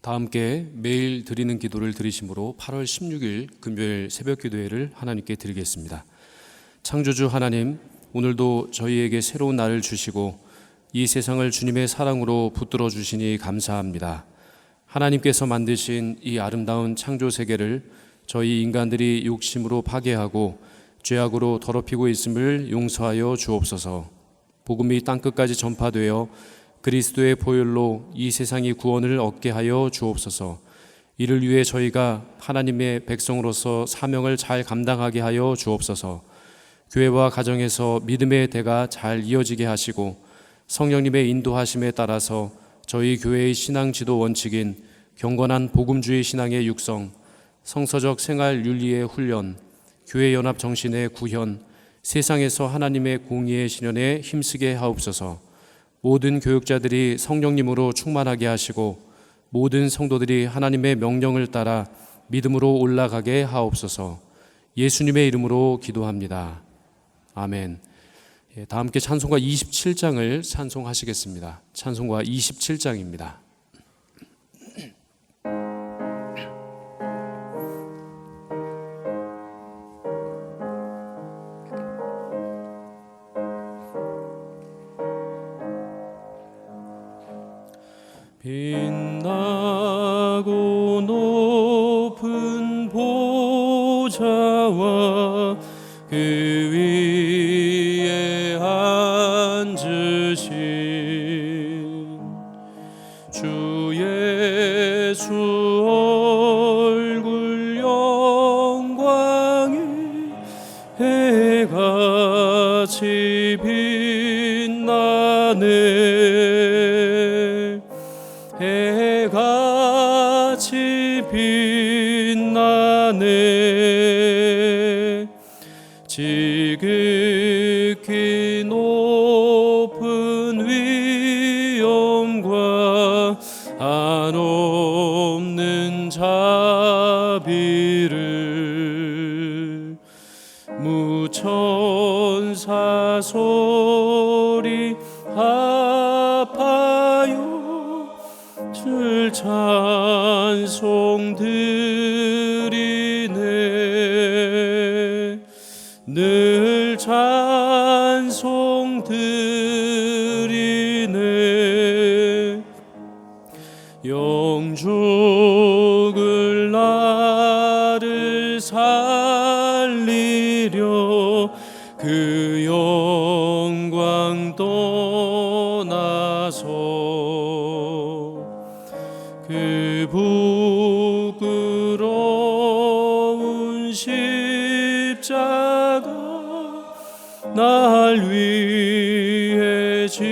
다 함께 매일 드리는 기도를 드리심으로 8월 16일 금요일 새벽 기도회를 하나님께 드리겠습니다. 창조주 하나님, 오늘도 저희에게 새로운 날을 주시고 이 세상을 주님의 사랑으로 붙들어 주시니 감사합니다. 하나님께서 만드신 이 아름다운 창조 세계를 저희 인간들이 욕심으로 파괴하고 죄악으로 더럽히고 있음을 용서하여 주옵소서. 복음이 땅끝까지 전파되어 그리스도의 보혈로 이 세상이 구원을 얻게 하여 주옵소서. 이를 위해 저희가 하나님의 백성으로서 사명을 잘 감당하게 하여 주옵소서. 교회와 가정에서 믿음의 대가 잘 이어지게 하시고 성령님의 인도하심에 따라서 저희 교회의 신앙 지도 원칙인 경건한 복음주의 신앙의 육성, 성서적 생활 윤리의 훈련, 교회 연합 정신의 구현, 세상에서 하나님의 공의의 실현에 힘쓰게 하옵소서. 모든 교육자들이 성령님으로 충만하게 하시고 모든 성도들이 하나님의 명령을 따라 믿음으로 올라가게 하옵소서. 예수님의 이름으로 기도합니다. 아멘. 다 함께 찬송가 27장을 찬송하시겠습니다. 찬송가 27장입니다. 빛나고 높은 보좌와 그 위에 앉으신 주 예수 얼굴 영광이 해같이 빛나네. 해같이 빛나네. 지극히 높은 위엄과 한없는 자비를 무천사 소리 합하여 늘 찬송 드리네. 늘 찬송 드리네. 영죽을 나를 살리려 그 영광 떠나서 그 부끄러운 십자가 날 위해 지셨네.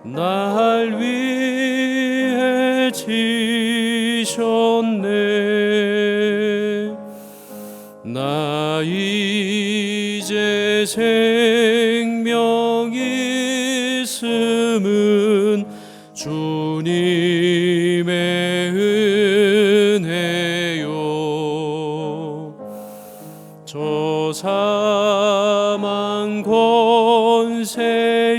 날 위해 지셨네. 나 이제 생명이 있음은 주님의 은혜요. 저 사망 권세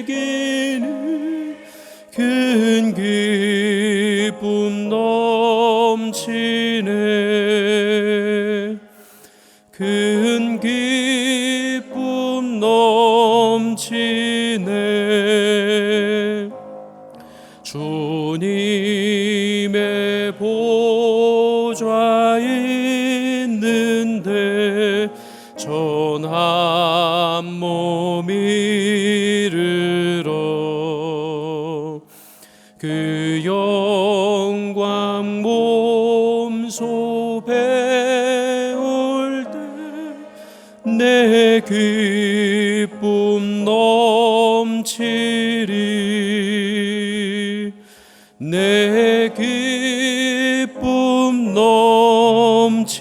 이기는 큰 기쁨 넘치네. 큰 기쁨 넘치네. 주님의 보좌 있는데 전한 몸 이르러 그 영광 몸소 배울 때 내 기쁨 넘치리. 내 기쁨 넘치리.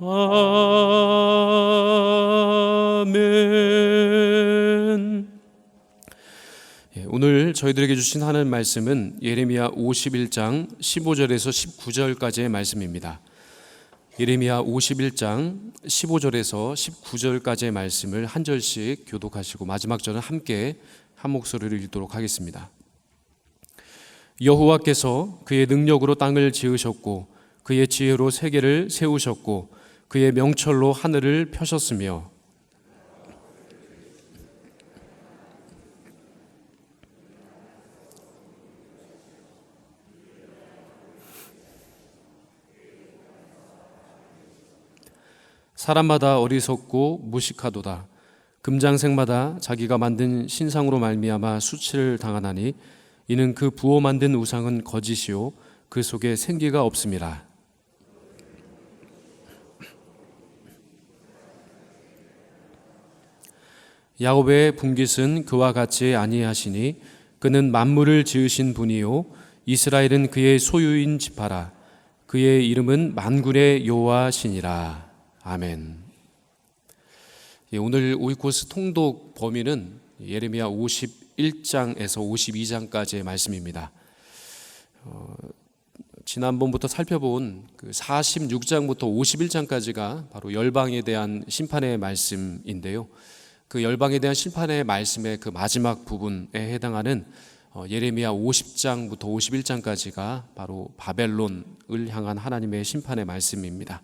아멘. 오늘 저희들에게 주신 하나님 말씀은 예레미야 51장 15절에서 19절까지의 말씀입니다. 예레미야 51장 15절에서 19절까지의 말씀을 한 절씩 교독하시고 마지막 절은 함께 한 목소리로 읽도록 하겠습니다. 여호와께서 그의 능력으로 땅을 지으셨고 그의 지혜로 세계를 세우셨고 그의 명철로 하늘을 펴셨으며 사람마다 어리석고 무식하도다. 금장색마다 자기가 만든 신상으로 말미암아 수치를 당하나니 이는 그 부어 만든 우상은 거짓이요 그 속에 생기가 없음이라. 야곱의 분깃은 그와 같이 아니하시니 그는 만물을 지으신 분이요 이스라엘은 그의 소유인 지파라. 그의 이름은 만군의 여호와시니라. 아멘. 오늘 오이코스 통독 범위는 예레미야 51장에서 52장까지의 말씀입니다. 지난번부터 살펴본 그 46장부터 51장까지가 바로 열방에 대한 심판의 말씀인데요. 그 열방에 대한 심판의 말씀의 그 마지막 부분에 해당하는 예레미야 50장부터 51장까지가 바로 바벨론을 향한 하나님의 심판의 말씀입니다.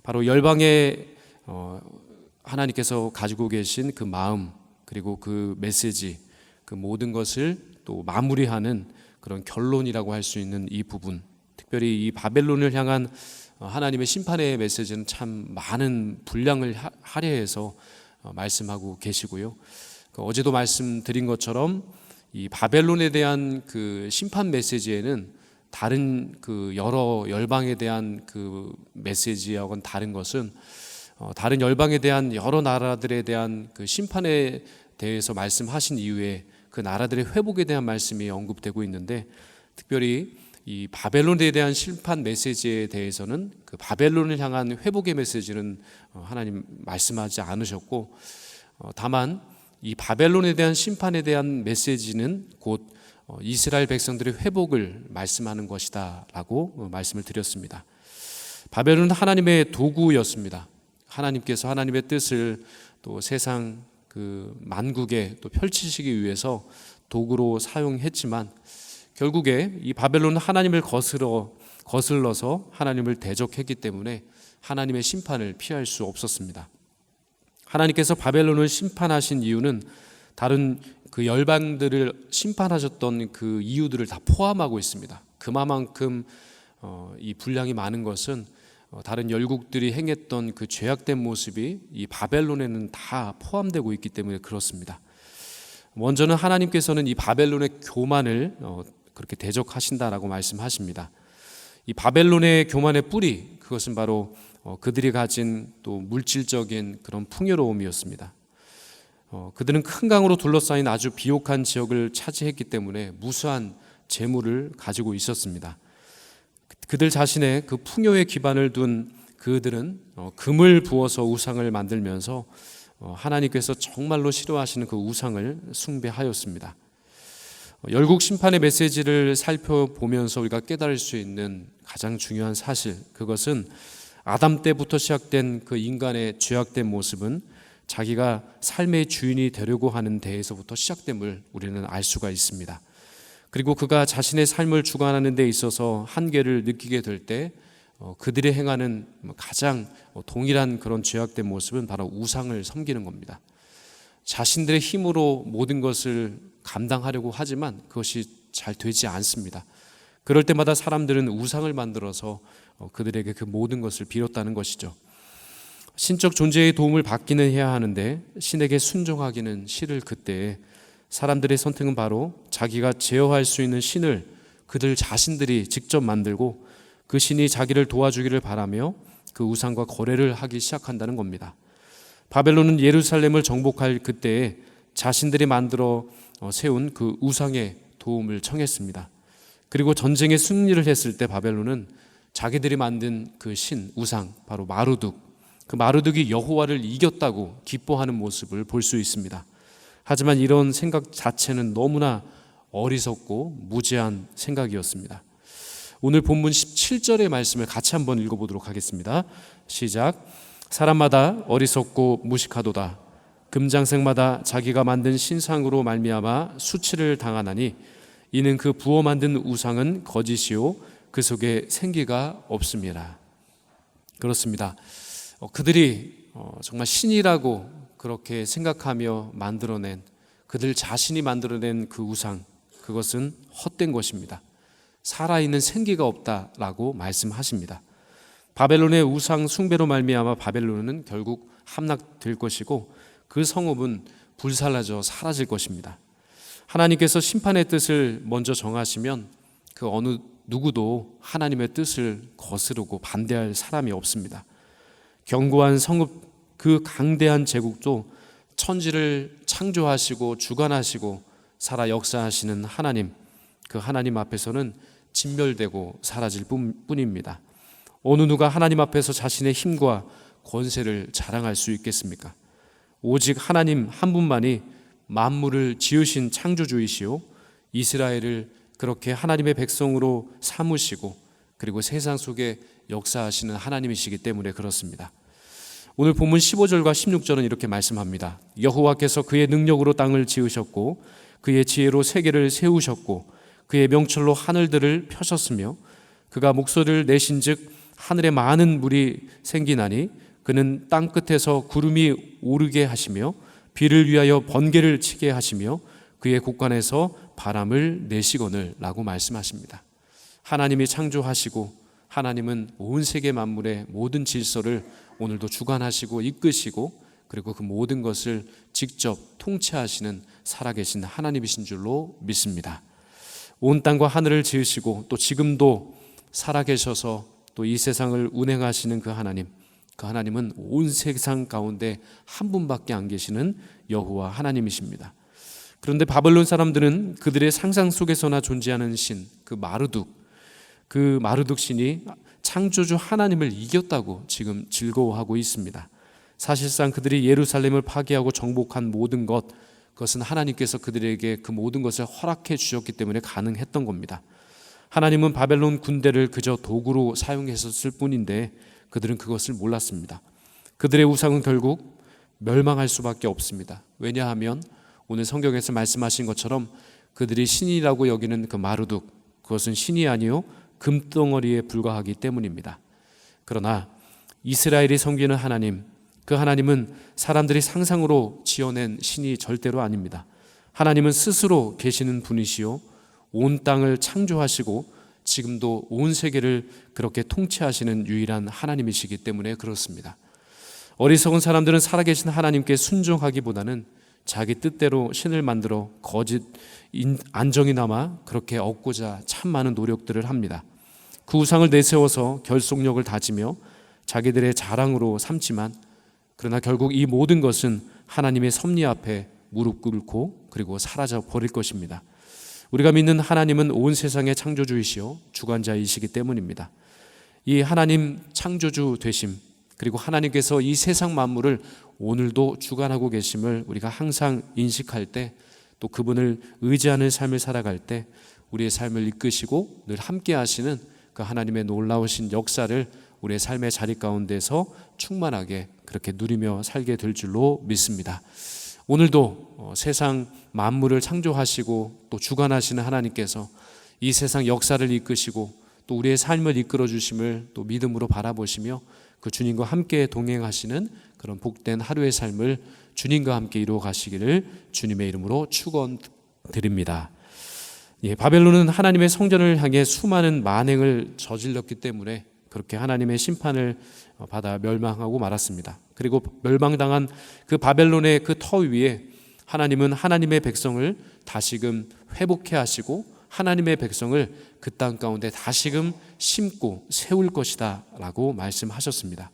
바로 열방에 하나님께서 가지고 계신 그 마음 그리고 그 메시지 그 모든 것을 또 마무리하는 그런 결론이라고 할 수 있는 이 부분, 특별히 이 바벨론을 향한 하나님의 심판의 메시지는 참 많은 분량을 할애해서 말씀하고 계시고요. 어제도 말씀드린 것처럼 이 바벨론에 대한 그 심판 메시지에는 다른 그 여러 열방에 대한 그 메시지하고는 다른 것은 다른 열방에 대한 여러 나라들에 대한 그 심판에 대해서 말씀하신 이후에 그 나라들의 회복에 대한 말씀이 언급되고 있는데, 특별히 이 바벨론에 대한 심판 메시지에 대해서는 그 바벨론을 향한 회복의 메시지는 하나님 말씀하지 않으셨고, 다만 이 바벨론에 대한 심판에 대한 메시지는 곧 이스라엘 백성들의 회복을 말씀하는 것이다 라고 말씀을 드렸습니다. 바벨론은 하나님의 도구였습니다. 하나님께서 하나님의 뜻을 또 세상 그 만국에 또 펼치시기 위해서 도구로 사용했지만 결국에 이 바벨론은 하나님을 거슬러서 하나님을 대적했기 때문에 하나님의 심판을 피할 수 없었습니다. 하나님께서 바벨론을 심판하신 이유는 다른 그 열방들을 심판하셨던 그 이유들을 다 포함하고 있습니다. 그만큼 이 분량이 많은 것은 다른 열국들이 행했던 그 죄악된 모습이 이 바벨론에는 다 포함되고 있기 때문에 그렇습니다. 먼저는 하나님께서는 이 바벨론의 교만을 그렇게 대적하신다라고 말씀하십니다. 이 바벨론의 교만의 뿌리, 그것은 바로 그들이 가진 또 물질적인 그런 풍요로움이었습니다. 그들은 큰 강으로 둘러싸인 아주 비옥한 지역을 차지했기 때문에 무수한 재물을 가지고 있었습니다. 그들 자신의 그 풍요의 기반을 둔 그들은 금을 부어서 우상을 만들면서 하나님께서 정말로 싫어하시는 그 우상을 숭배하였습니다. 열국 심판의 메시지를 살펴보면서 우리가 깨달을 수 있는 가장 중요한 사실, 그것은 아담 때부터 시작된 그 인간의 죄악된 모습은 자기가 삶의 주인이 되려고 하는 데에서부터 시작됨을 우리는 알 수가 있습니다. 그리고 그가 자신의 삶을 주관하는 데 있어서 한계를 느끼게 될 때 그들이 행하는 가장 동일한 그런 죄악된 모습은 바로 우상을 섬기는 겁니다. 자신들의 힘으로 모든 것을 감당하려고 하지만 그것이 잘 되지 않습니다. 그럴 때마다 사람들은 우상을 만들어서 그들에게 그 모든 것을 빌었다는 것이죠. 신적 존재의 도움을 받기는 해야 하는데 신에게 순종하기는 싫을 그때에 사람들의 선택은 바로 자기가 제어할 수 있는 신을 그들 자신들이 직접 만들고 그 신이 자기를 도와주기를 바라며 그 우상과 거래를 하기 시작한다는 겁니다. 바벨론은 예루살렘을 정복할 그때에 자신들이 만들어 세운 그 우상의 도움을 청했습니다. 그리고 전쟁에 승리를 했을 때 바벨론은 자기들이 만든 그 신, 우상, 바로 마루둑, 그 마루둑이 여호와를 이겼다고 기뻐하는 모습을 볼 수 있습니다. 하지만 이런 생각 자체는 너무나 어리석고 무지한 생각이었습니다. 오늘 본문 17절의 말씀을 같이 한번 읽어보도록 하겠습니다. 시작. 사람마다 어리석고 무식하도다. 금장색마다 자기가 만든 신상으로 말미암아 수치를 당하나니 이는 그 부어 만든 우상은 거짓이요 그 속에 생기가 없습니다. 그렇습니다. 그들이 정말 신이라고 그렇게 생각하며 만들어낸, 그들 자신이 만들어낸 그 우상, 그것은 헛된 것입니다. 살아있는 생기가 없다라고 말씀하십니다. 바벨론의 우상 숭배로 말미암아 바벨론은 결국 함락될 것이고 그 성읍은 불살라져 사라질 것입니다. 하나님께서 심판의 뜻을 먼저 정하시면 그 어느 누구도 하나님의 뜻을 거스르고 반대할 사람이 없습니다. 견고한 성읍, 그 강대한 제국도 천지를 창조하시고 주관하시고 살아 역사하시는 하나님, 그 하나님 앞에서는 진멸되고 사라질 뿐입니다. 어느 누가 하나님 앞에서 자신의 힘과 권세를 자랑할 수 있겠습니까? 오직 하나님 한 분만이 만물을 지으신 창조주이시오 이스라엘을 그렇게 하나님의 백성으로 삼으시고 그리고 세상 속에 역사하시는 하나님이시기 때문에 그렇습니다. 오늘 본문 15절과 16절은 이렇게 말씀합니다. 여호와께서 그의 능력으로 땅을 지으셨고 그의 지혜로 세계를 세우셨고 그의 명철로 하늘들을 펴셨으며 그가 목소리를 내신즉 하늘에 많은 물이 생기나니 그는 땅 끝에서 구름이 오르게 하시며 비를 위하여 번개를 치게 하시며 그의 곳간에서 바람을 내시거늘 라고 말씀하십니다. 하나님이 창조하시고 하나님은 온 세계 만물의 모든 질서를 오늘도 주관하시고 이끄시고 그리고 그 모든 것을 직접 통치하시는 살아계신 하나님이신 줄로 믿습니다. 온 땅과 하늘을 지으시고 또 지금도 살아계셔서 또 이 세상을 운행하시는 그 하나님은 온 세상 가운데 한 분밖에 안 계시는 여호와 하나님이십니다. 그런데 바벨론 사람들은 그들의 상상 속에서나 존재하는 신, 그 마르둑 신이 창조주 하나님을 이겼다고 지금 즐거워하고 있습니다. 사실상 그들이 예루살렘을 파괴하고 정복한 모든 것, 그것은 하나님께서 그들에게 그 모든 것을 허락해 주셨기 때문에 가능했던 겁니다. 하나님은 바벨론 군대를 그저 도구로 사용했었을 뿐인데 그들은 그것을 몰랐습니다. 그들의 우상은 결국 멸망할 수밖에 없습니다. 왜냐하면 오늘 성경에서 말씀하신 것처럼 그들이 신이라고 여기는 그 마르둑, 그것은 신이 아니요 금덩어리에 불과하기 때문입니다. 그러나 이스라엘이 섬기는 하나님, 그 하나님은 사람들이 상상으로 지어낸 신이 절대로 아닙니다. 하나님은 스스로 계시는 분이시요 온 땅을 창조하시고 지금도 온 세계를 그렇게 통치하시는 유일한 하나님이시기 때문에 그렇습니다. 어리석은 사람들은 살아계신 하나님께 순종하기보다는 자기 뜻대로 신을 만들어 거짓 안정이 남아 그렇게 얻고자 참 많은 노력들을 합니다. 그 우상을 내세워서 결속력을 다지며 자기들의 자랑으로 삼지만 그러나 결국 이 모든 것은 하나님의 섭리 앞에 무릎 꿇고 그리고 사라져 버릴 것입니다. 우리가 믿는 하나님은 온 세상의 창조주이시요 주관자이시기 때문입니다. 이 하나님 창조주 되심, 그리고 하나님께서 이 세상 만물을 오늘도 주관하고 계심을 우리가 항상 인식할 때, 또 그분을 의지하는 삶을 살아갈 때 우리의 삶을 이끄시고 늘 함께 하시는 그 하나님의 놀라우신 역사를 우리의 삶의 자리 가운데서 충만하게 그렇게 누리며 살게 될 줄로 믿습니다. 오늘도 세상 만물을 창조하시고 또 주관하시는 하나님께서 이 세상 역사를 이끄시고 또 우리의 삶을 이끌어 주심을 또 믿음으로 바라보시며 그 주님과 함께 동행하시는 그런 복된 하루의 삶을 주님과 함께 이루어 가시기를 주님의 이름으로 축원드립니다. 바벨론은 하나님의 성전을 향해 수많은 만행을 저질렀기 때문에 그렇게 하나님의 심판을 받아 멸망하고 말았습니다. 그리고 멸망당한 그 바벨론의 그 터 위에 하나님은 하나님의 백성을 다시금 회복해 하시고 하나님의 백성을 그 땅 가운데 다시금 심고 세울 것이다 라고 말씀하셨습니다.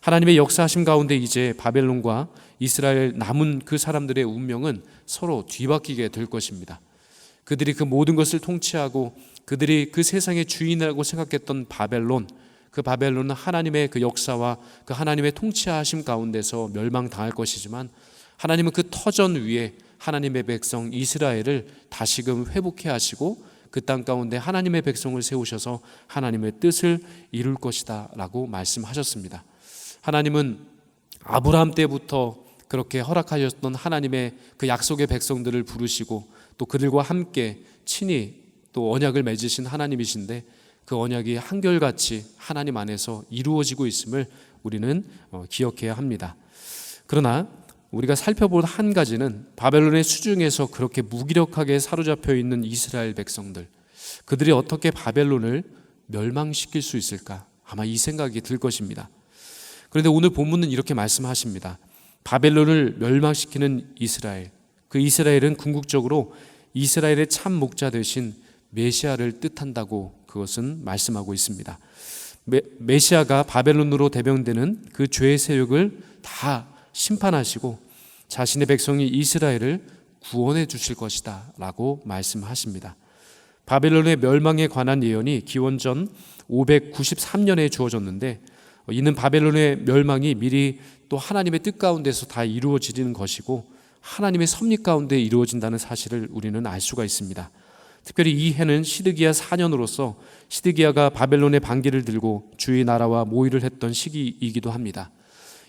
하나님의 역사하심 가운데 이제 바벨론과 이스라엘 남은 그 사람들의 운명은 서로 뒤바뀌게 될 것입니다. 그들이 그 모든 것을 통치하고 그들이 그 세상의 주인이라고 생각했던 바벨론, 그 바벨론은 하나님의 그 역사와 그 하나님의 통치하심 가운데서 멸망당할 것이지만 하나님은 그 터전 위에 하나님의 백성 이스라엘을 다시금 회복해 하시고 그 땅 가운데 하나님의 백성을 세우셔서 하나님의 뜻을 이룰 것이다 라고 말씀하셨습니다. 하나님은 아브라함 때부터 그렇게 허락하셨던 하나님의 그 약속의 백성들을 부르시고 또 그들과 함께 친히 또 언약을 맺으신 하나님이신데, 그 언약이 한결같이 하나님 안에서 이루어지고 있음을 우리는 기억해야 합니다. 그러나 우리가 살펴볼 한 가지는 바벨론의 수중에서 그렇게 무기력하게 사로잡혀 있는 이스라엘 백성들, 그들이 어떻게 바벨론을 멸망시킬 수 있을까? 아마 이 생각이 들 것입니다. 그런데 오늘 본문은 이렇게 말씀하십니다. 바벨론을 멸망시키는 이스라엘, 그 이스라엘은 궁극적으로 이스라엘의 참 목자 되신 메시아를 뜻한다고 그것은 말씀하고 있습니다. 메시아가 바벨론으로 대변되는 그 죄의 세력을 다 심판하시고 자신의 백성이 이스라엘을 구원해 주실 것이다 라고 말씀하십니다. 바벨론의 멸망에 관한 예언이 기원전 593년에 주어졌는데, 이는 바벨론의 멸망이 미리 또 하나님의 뜻 가운데서 다 이루어지는 것이고 하나님의 섭리 가운데 이루어진다는 사실을 우리는 알 수가 있습니다. 특별히 이 해는 시드기야 4년으로서 시드기야가 바벨론의 반기를 들고 주의 나라와 모의를 했던 시기이기도 합니다.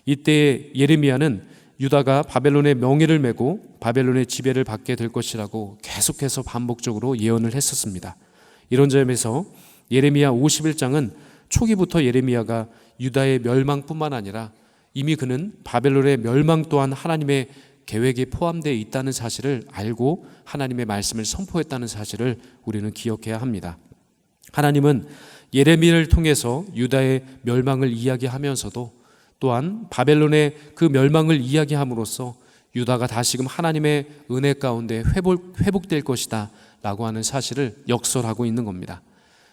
이때 예레미야는 유다가 바벨론의 명예를 메고 바벨론의 지배를 받게 될 것이라고 계속해서 반복적으로 예언을 했었습니다. 이런 점에서 예레미야 51장은 초기부터 예레미야가 유다의 멸망뿐만 아니라 이미 그는 바벨론의 멸망 또한 하나님의 계획에 포함되어 있다는 사실을 알고 하나님의 말씀을 선포했다는 사실을 우리는 기억해야 합니다. 하나님은 예레미야를 통해서 유다의 멸망을 이야기하면서도 또한 바벨론의 그 멸망을 이야기함으로써 유다가 다시금 하나님의 은혜 가운데 회복될 것이다 라고 하는 사실을 역설하고 있는 겁니다.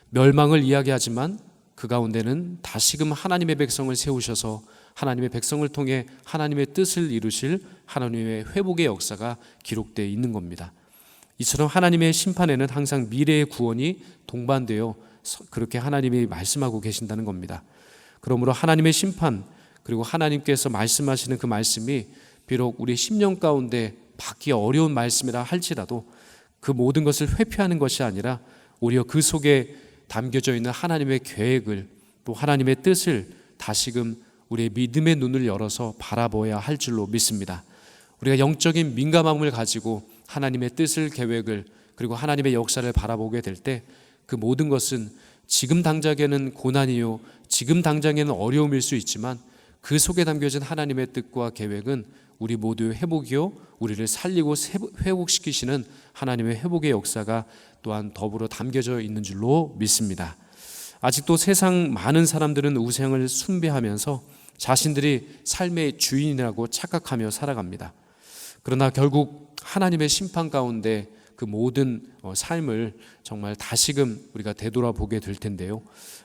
멸망을 이야기하지만 그 가운데는 다시금 하나님의 백성을 세우셔서 하나님의 백성을 통해 하나님의 뜻을 이루실 하나님의 회복의 역사가 기록되어 있는 겁니다. 이처럼 하나님의 심판에는 항상 미래의 구원이 동반되어 그렇게 하나님이 말씀하고 계신다는 겁니다. 그러므로 하나님의 심판, 그리고 하나님께서 말씀하시는 그 말씀이 비록 우리 심령 가운데 받기 어려운 말씀이라 할지라도 그 모든 것을 회피하는 것이 아니라 오히려 그 속에 담겨져 있는 하나님의 계획을, 또 하나님의 뜻을 다시금 우리의 믿음의 눈을 열어서 바라보아야 할 줄로 믿습니다. 우리가 영적인 민감함을 가지고 하나님의 뜻을, 계획을, 그리고 하나님의 역사를 바라보게 될 때 그 모든 것은 지금 당장에는 고난이요, 지금 당장에는 어려움일 수 있지만 그 속에 담겨진 하나님의 뜻과 계획은 우리 모두의 회복이요, 우리를 살리고 회복시키시는 하나님의 회복의 역사가 또한 더불어 담겨져 있는 줄로 믿습니다. 아직도 세상 많은 사람들은 우상을 숭배하면서 자신들이 삶의 주인이라고 착각하며 살아갑니다. 그러나 결국 하나님의 심판 가운데 그 모든 삶을 정말 다시금 우리가 되돌아보게 될 텐데요,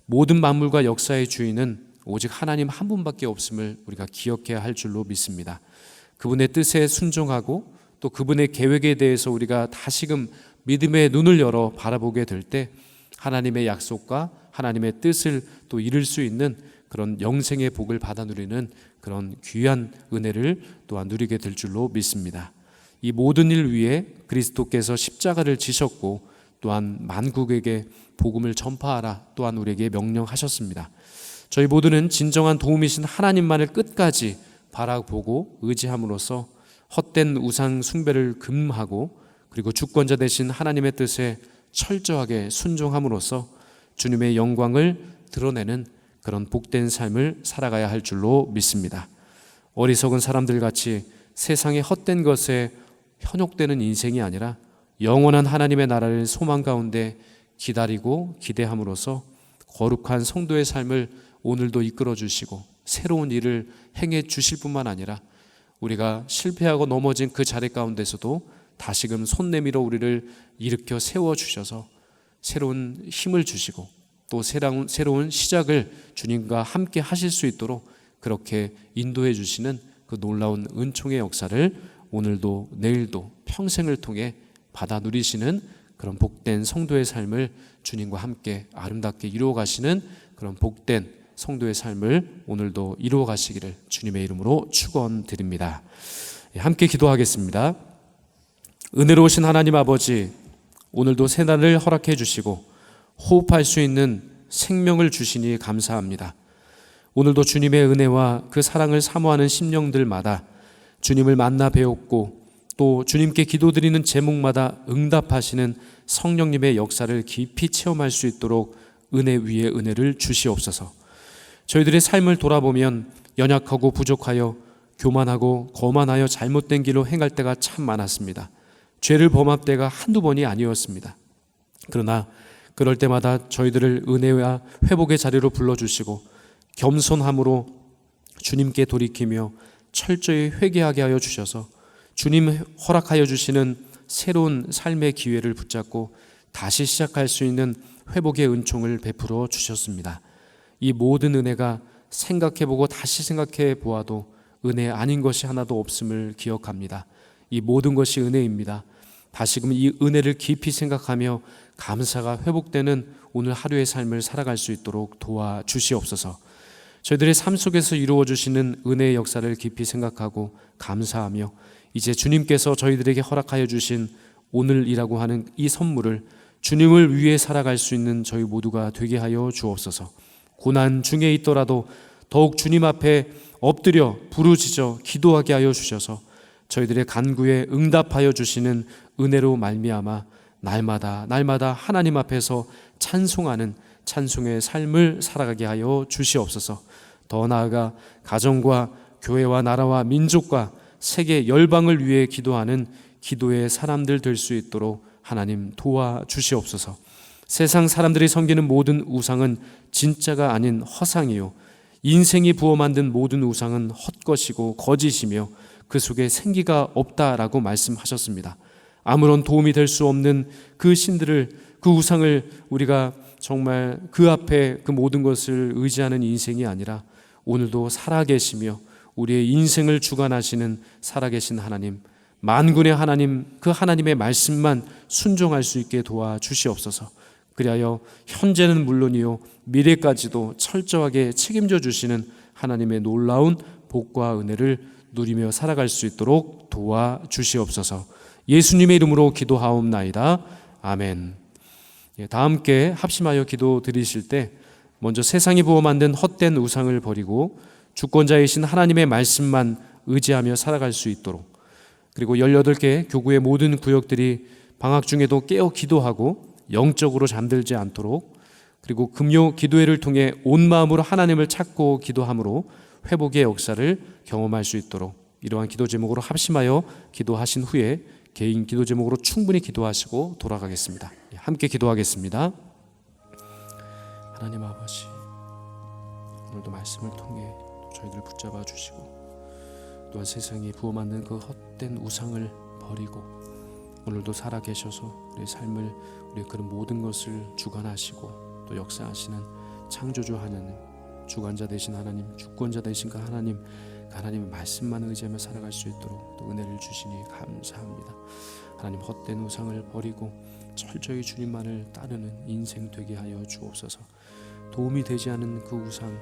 모든 만물과 역사의 주인은 오직 하나님 한 분밖에 없음을 우리가 기억해야 할 줄로 믿습니다. 그분의 뜻에 순종하고 또 그분의 계획에 대해서 우리가 다시금 믿음의 눈을 열어 바라보게 될 때 하나님의 약속과 하나님의 뜻을 또 이룰 수 있는 그런 영생의 복을 받아 누리는 그런 귀한 은혜를 또한 누리게 될 줄로 믿습니다. 이 모든 일 위에 그리스도께서 십자가를 지셨고 또한 만국에게 복음을 전파하라 또한 우리에게 명령하셨습니다. 저희 모두는 진정한 도움이신 하나님만을 끝까지 바라보고 의지함으로써 헛된 우상 숭배를 금하고 그리고 주권자 되신 하나님의 뜻에 철저하게 순종함으로써 주님의 영광을 드러내는 그런 복된 삶을 살아가야 할 줄로 믿습니다. 어리석은 사람들 같이 세상의 헛된 것에 현혹되는 인생이 아니라 영원한 하나님의 나라를 소망 가운데 기다리고 기대함으로써 거룩한 성도의 삶을 오늘도 이끌어 주시고 새로운 일을 행해 주실 뿐만 아니라 우리가 실패하고 넘어진 그 자리 가운데서도 다시금 손 내밀어 우리를 일으켜 세워주셔서 새로운 힘을 주시고 또 새로운 시작을 주님과 함께 하실 수 있도록 그렇게 인도해 주시는 그 놀라운 은총의 역사를 오늘도 내일도 평생을 통해 받아 누리시는 그런 복된 성도의 삶을 주님과 함께 아름답게 이루어 가시는 그런 복된 성도의 삶을 오늘도 이루어 가시기를 주님의 이름으로 축원드립니다. 함께 기도하겠습니다. 은혜로우신 하나님 아버지, 오늘도 새 날을 허락해 주시고 호흡할 수 있는 생명을 주시니 감사합니다. 오늘도 주님의 은혜와 그 사랑을 사모하는 심령들마다 주님을 만나 배웠고 또 주님께 기도드리는 제목마다 응답하시는 성령님의 역사를 깊이 체험할 수 있도록 은혜 위에 은혜를 주시옵소서. 저희들의 삶을 돌아보면 연약하고 부족하여 교만하고 거만하여 잘못된 길로 행할 때가 참 많았습니다. 죄를 범할 때가 한두 번이 아니었습니다. 그러나 그럴 때마다 저희들을 은혜와 회복의 자리로 불러주시고 겸손함으로 주님께 돌이키며 철저히 회개하게 하여 주셔서 주님 허락하여 주시는 새로운 삶의 기회를 붙잡고 다시 시작할 수 있는 회복의 은총을 베풀어 주셨습니다. 이 모든 은혜가 생각해보고 다시 생각해 보아도 은혜 아닌 것이 하나도 없음을 기억합니다. 이 모든 것이 은혜입니다. 다시금 이 은혜를 깊이 생각하며 감사가 회복되는 오늘 하루의 삶을 살아갈 수 있도록 도와주시옵소서. 저희들의 삶 속에서 이루어 주시는 은혜의 역사를 깊이 생각하고 감사하며 이제 주님께서 저희들에게 허락하여 주신 오늘이라고 하는 이 선물을 주님을 위해 살아갈 수 있는 저희 모두가 되게 하여 주옵소서. 고난 중에 있더라도 더욱 주님 앞에 엎드려 부르짖어 기도하게 하여 주셔서 저희들의 간구에 응답하여 주시는 은혜로 말미암아 날마다 하나님 앞에서 찬송하는 찬송의 삶을 살아가게 하여 주시옵소서. 더 나아가 가정과 교회와 나라와 민족과 세계 열방을 위해 기도하는 기도의 사람들 될 수 있도록 하나님 도와주시옵소서. 세상 사람들이 섬기는 모든 우상은 진짜가 아닌 허상이요 인생이 부어 만든 모든 우상은 헛것이고 거짓이며 그 속에 생기가 없다라고 말씀하셨습니다. 아무런 도움이 될 수 없는 그 신들을, 그 우상을 우리가 정말 그 앞에 그 모든 것을 의지하는 인생이 아니라 오늘도 살아계시며 우리의 인생을 주관하시는 살아계신 하나님, 만군의 하나님, 그 하나님의 말씀만 순종할 수 있게 도와주시옵소서. 그리하여 현재는 물론이요 미래까지도 철저하게 책임져 주시는 하나님의 놀라운 복과 은혜를 누리며 살아갈 수 있도록 도와주시옵소서. 예수님의 이름으로 기도하옵나이다. 아멘. 다 함께 합심하여 기도 드리실 때 먼저 세상이 부어 만든 헛된 우상을 버리고 주권자이신 하나님의 말씀만 의지하며 살아갈 수 있도록, 그리고 18개 교구의 모든 구역들이 방학 중에도 깨어 기도하고 영적으로 잠들지 않도록, 그리고 금요 기도회를 통해 온 마음으로 하나님을 찾고 기도함으로 회복의 역사를 경험할 수 있도록 이러한 기도 제목으로 합심하여 기도하신 후에 개인 기도 제목으로 충분히 기도하시고 돌아가겠습니다. 함께 기도하겠습니다. 하나님 아버지, 오늘도 말씀을 통해 저희들 붙잡아 주시고 또한 세상이 부어 만든 그 헛된 우상을 버리고 오늘도 살아계셔서 우리의 삶을, 우리의 그런 모든 것을 주관하시고 또 역사하시는 창조주 하나님, 주관자 되신 하나님, 주권자 되신 그 하나님, 그 하나님의 말씀만 의지하며 살아갈 수 있도록 또 은혜를 주시니 감사합니다. 하나님, 헛된 우상을 버리고 철저히 주님만을 따르는 인생 되게 하여 주옵소서. 도움이 되지 않는 그 우상,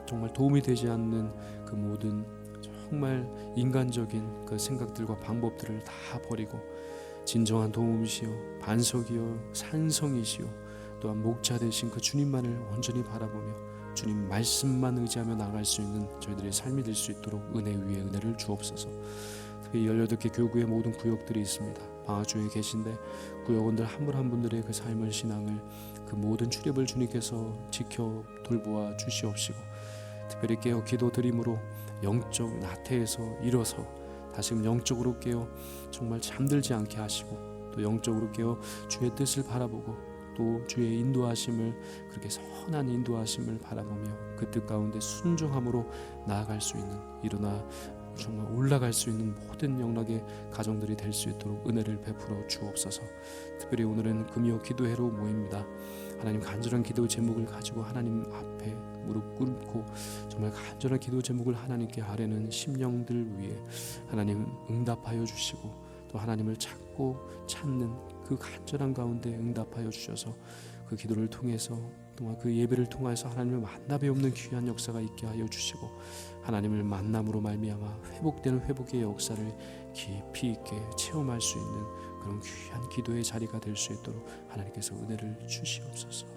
정말 도움이 되지 않는 그 모든 정말 인간적인 그 생각들과 방법들을 다 버리고 진정한 도움이시요 반석이요 산성이시요 또한 목자 되신 그 주님만을 온전히 바라보며 주님 말씀만 의지하며 나아갈 수 있는 저희들의 삶이 될 수 있도록 은혜 위에 은혜를 주옵소서. 특히 18개 교구의 모든 구역들이 있습니다. 방학주에 계신데 구역원들 한 분 한 분들의 그 삶을, 신앙을, 그 모든 출입을 주님께서 지켜 돌보아 주시옵시고 특별히 깨어 기도 드림으로 영적 나태에서 일어서 다시금 영적으로 깨어 정말 잠들지 않게 하시고 또 영적으로 깨어 주의 뜻을 바라보고 또 주의 인도하심을, 그렇게 선한 인도하심을 바라보며 그 뜻 가운데 순종함으로 나아갈 수 있는, 일어나 정말 올라갈 수 있는 모든 영락의 가정들이 될 수 있도록 은혜를 베풀어 주옵소서. 특별히 오늘은 금요 기도회로 모입니다. 하나님, 간절한 기도 제목을 가지고 하나님 앞에 무릎 꿇고 정말 간절한 기도 제목을 하나님께 아뢰는 심령들 위해 하나님 응답하여 주시고 또 하나님을 찾는 그 간절한 가운데 응답하여 주셔서 그 기도를 통해서 또한 그 예배를 통해서 하나님을 만나 뵈옵는 귀한 역사가 있게 하여 주시고 하나님을 만남으로 말미암아 회복되는 회복의 역사를 깊이 있게 체험할 수 있는 그런 귀한 기도의 자리가 될 수 있도록 하나님께서 은혜를 주시옵소서.